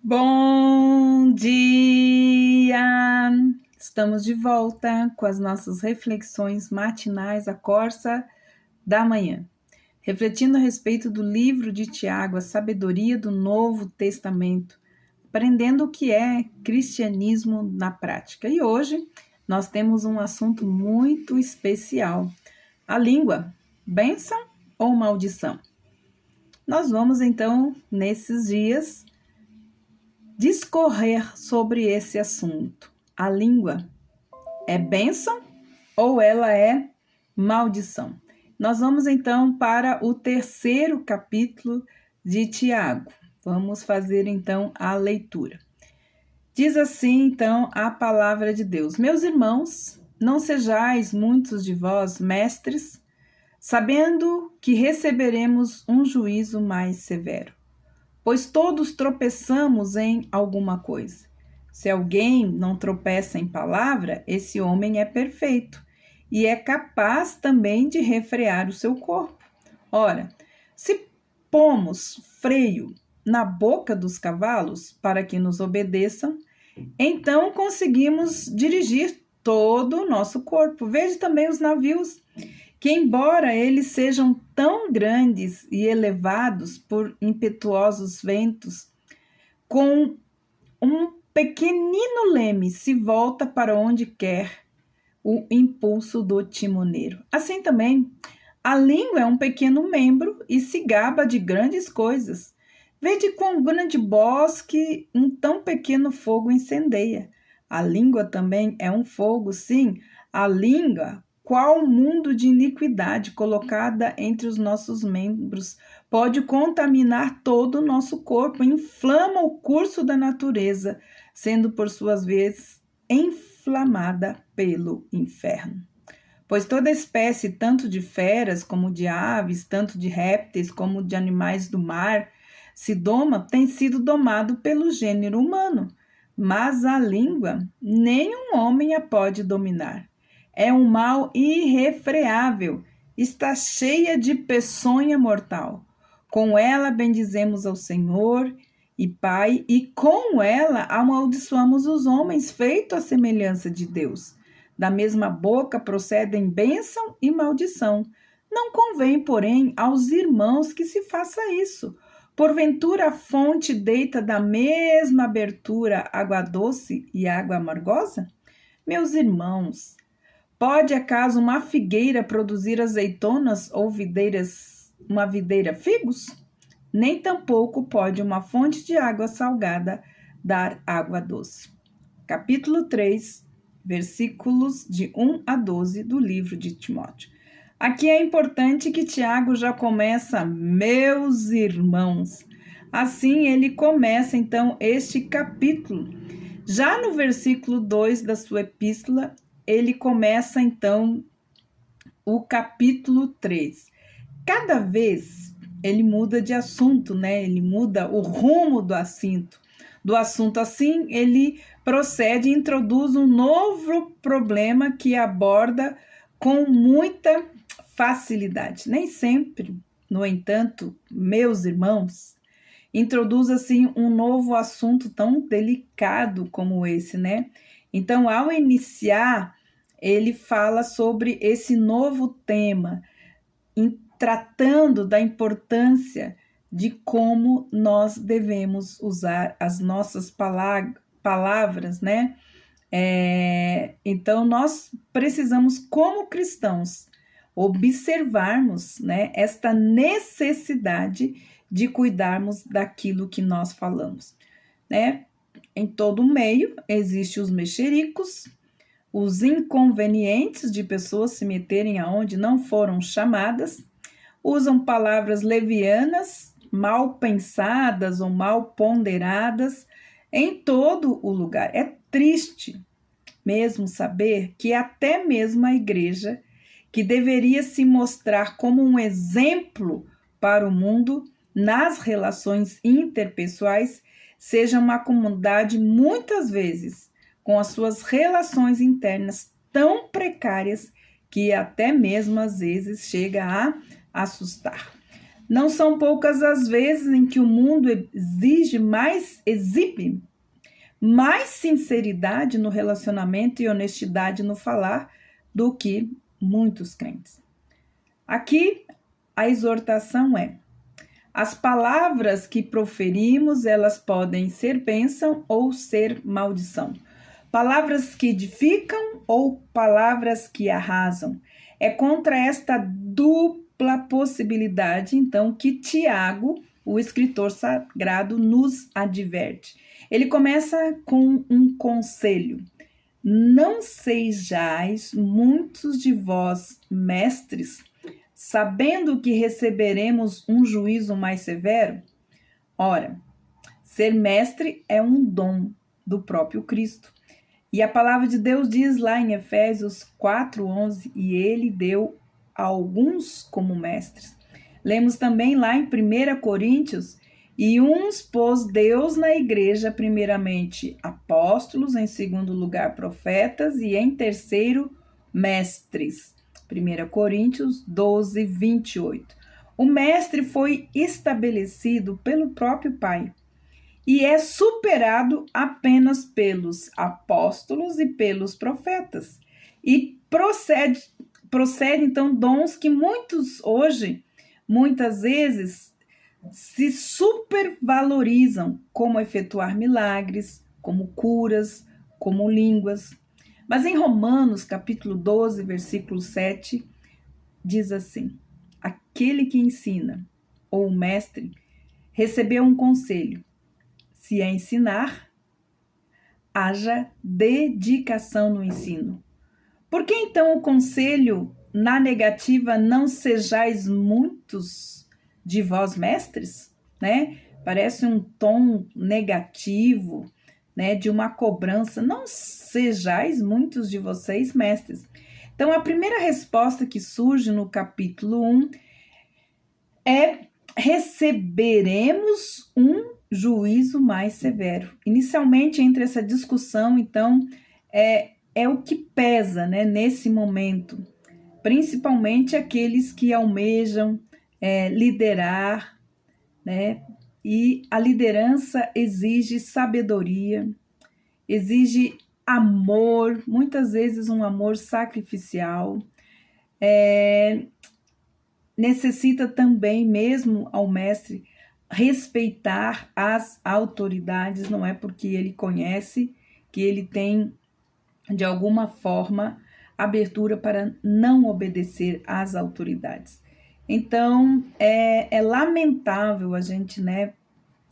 Bom dia! Estamos de volta com as nossas reflexões matinais à Corsa da manhã, refletindo a respeito do livro de Tiago, a sabedoria do Novo Testamento, aprendendo o que é cristianismo na prática. E hoje nós temos um assunto muito especial: a língua, bênção ou maldição? Nós vamos então, nesses dias, discorrer sobre esse assunto. A língua é bênção ou ela é maldição? Nós vamos então para o terceiro capítulo de Tiago. Vamos fazer então a leitura. Diz assim então a palavra de Deus: Meus irmãos, não sejais muitos de vós mestres, sabendo que receberemos um juízo mais severo. Pois todos tropeçamos em alguma coisa. Se alguém não tropeça em palavra, esse homem é perfeito e é capaz também de refrear o seu corpo. Ora, se pomos freio na boca dos cavalos para que nos obedeçam, então conseguimos dirigir todo o nosso corpo. Veja também os navios, que embora eles sejam tão grandes e elevados por impetuosos ventos, com um pequenino leme se volta para onde quer o impulso do timoneiro. Assim também, a língua é um pequeno membro e se gaba de grandes coisas. Vede quão grande bosque um tão pequeno fogo incendeia. A língua também é um fogo, sim, a língua. Qual mundo de iniquidade colocada entre os nossos membros pode contaminar todo o nosso corpo, inflama o curso da natureza, sendo por suas vezes inflamada pelo inferno. Pois toda espécie, tanto de feras como de aves, tanto de répteis como de animais do mar, tem sido domado pelo gênero humano, mas a língua nenhum homem a pode dominar. É um mal irrefreável, está cheia de peçonha mortal. Com ela bendizemos ao Senhor e Pai, e com ela amaldiçoamos os homens, feito à semelhança de Deus. Da mesma boca procedem bênção e maldição. Não convém, porém, aos irmãos que se faça isso. Porventura a fonte deita da mesma abertura água doce e água amargosa? Meus irmãos, pode acaso uma figueira produzir azeitonas ou uma videira figos? Nem tampouco pode uma fonte de água salgada dar água doce. Capítulo 3, versículos de 1 a 12 do livro de Timóteo. Aqui é importante que Tiago já começa, meus irmãos. Assim ele começa então este capítulo. Já no versículo 2 da sua epístola, ele começa então o capítulo 3. Cada vez ele muda de assunto, né? Ele muda o rumo do assunto. Assim, ele procede e introduz um novo problema que aborda com muita facilidade. Nem sempre, no entanto, meus irmãos, introduz assim um novo assunto tão delicado como esse, né? Então, ao iniciar, ele fala sobre esse novo tema, tratando da importância de como nós devemos usar as nossas palavras, né? Então, nós precisamos, como cristãos, observarmos, né, esta necessidade de cuidarmos daquilo que nós falamos, né? Em todo meio existem os mexericos, os inconvenientes de pessoas se meterem aonde não foram chamadas, usam palavras levianas, mal pensadas ou mal ponderadas em todo o lugar. É triste mesmo saber que até mesmo a igreja, que deveria se mostrar como um exemplo para o mundo nas relações interpessoais, seja uma comunidade muitas vezes com as suas relações internas tão precárias que até mesmo às vezes chega a assustar. Não são poucas as vezes em que o mundo exibe mais sinceridade no relacionamento e honestidade no falar do que muitos crentes. Aqui a exortação é: as palavras que proferimos, elas podem ser bênção ou ser maldição. Palavras que edificam ou palavras que arrasam. É contra esta dupla possibilidade, então, que Tiago, o escritor sagrado, nos adverte. Ele começa com um conselho: não sejais muitos de vós mestres, sabendo que receberemos um juízo mais severo? Ora, ser mestre é um dom do próprio Cristo. E a palavra de Deus diz lá em Efésios 4:11, e ele deu a alguns como mestres. Lemos também lá em 1 Coríntios, e uns pôs Deus na igreja, primeiramente apóstolos, em segundo lugar profetas e em terceiro mestres. 1 Coríntios 12:28. O mestre foi estabelecido pelo próprio Pai e é superado apenas pelos apóstolos e pelos profetas. E procede então dons que muitas vezes, se supervalorizam, como efetuar milagres, como curas, como línguas. Mas em Romanos, capítulo 12, versículo 7, diz assim: aquele que ensina, ou o mestre, recebeu um conselho. Se é ensinar, haja dedicação no ensino. Por que então o conselho na negativa, não sejais muitos de vós mestres? Né? Parece um tom negativo, né, de uma cobrança. Não sejais muitos de vocês mestres. Então, a primeira resposta que surge no capítulo 1 é: receberemos um juízo mais severo. Inicialmente, entre essa discussão, então, é o que pesa, né, nesse momento, principalmente aqueles que almejam liderar, né? E a liderança exige sabedoria, exige amor, muitas vezes um amor sacrificial, necessita também, mesmo ao mestre, respeitar as autoridades. Não é porque ele conhece que ele tem, de alguma forma, abertura para não obedecer às autoridades. Então, é lamentável a gente, né,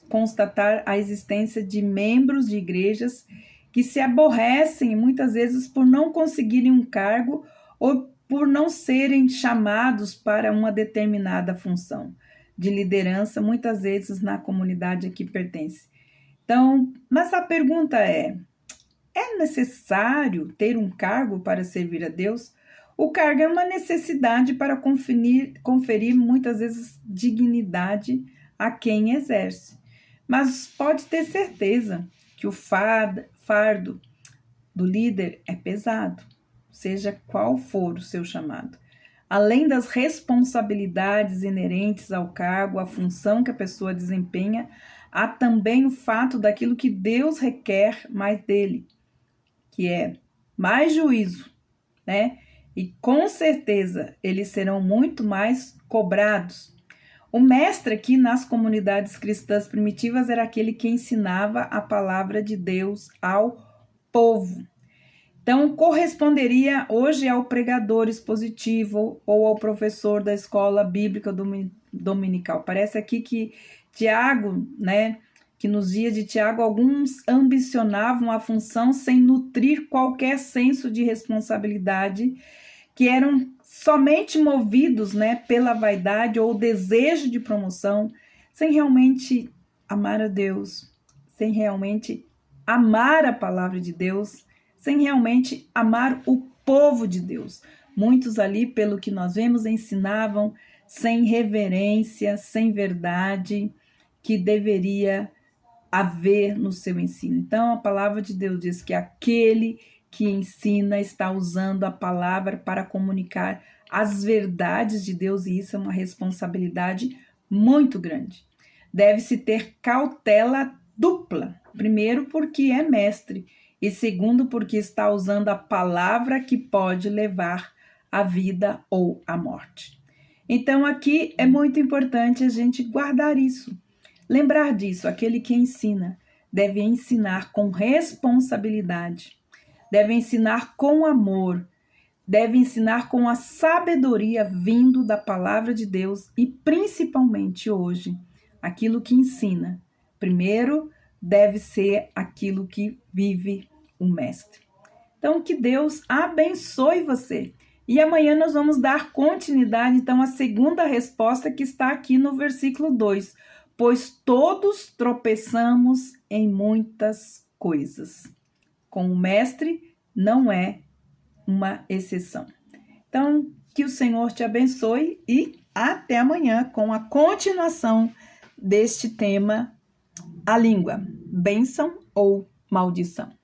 constatar a existência de membros de igrejas que se aborrecem muitas vezes por não conseguirem um cargo ou por não serem chamados para uma determinada função de liderança, muitas vezes na comunidade a que pertence. Então, mas a pergunta é necessário ter um cargo para servir a Deus? O cargo é uma necessidade para conferir muitas vezes dignidade a quem exerce. Mas pode ter certeza que o fardo do líder é pesado, seja qual for o seu chamado. Além das responsabilidades inerentes ao cargo, à função que a pessoa desempenha, há também o fato daquilo que Deus requer mais dele, que é mais juízo, né? E com certeza eles serão muito mais cobrados. O mestre aqui nas comunidades cristãs primitivas era aquele que ensinava a palavra de Deus ao povo. Então, corresponderia hoje ao pregador expositivo ou ao professor da escola bíblica dominical. Parece aqui que Tiago, né, que nos dias de Tiago, alguns ambicionavam a função sem nutrir qualquer senso de responsabilidade, que eram somente movidos, né, pela vaidade ou desejo de promoção, sem realmente amar a Deus, sem realmente amar a palavra de Deus, sem realmente amar o povo de Deus. Muitos ali, pelo que nós vemos, ensinavam sem reverência, sem verdade, que deveria haver no seu ensino. Então, a palavra de Deus diz que aquele que ensina está usando a palavra para comunicar as verdades de Deus, e isso é uma responsabilidade muito grande. Deve-se ter cautela dupla. Primeiro, porque é mestre, e segundo, porque está usando a palavra que pode levar à vida ou à morte. Então, aqui é muito importante a gente guardar isso, lembrar disso. Aquele que ensina deve ensinar com responsabilidade, deve ensinar com amor, deve ensinar com a sabedoria vindo da palavra de Deus e principalmente hoje, aquilo que ensina, primeiro, deve ser aquilo que vive o mestre. Então, que Deus abençoe você. E amanhã nós vamos dar continuidade, então, à segunda resposta que está aqui no versículo 2. Pois todos tropeçamos em muitas coisas. Com o mestre não é uma exceção. Então, que o Senhor te abençoe e até amanhã com a continuação deste tema, a língua, bênção ou maldição.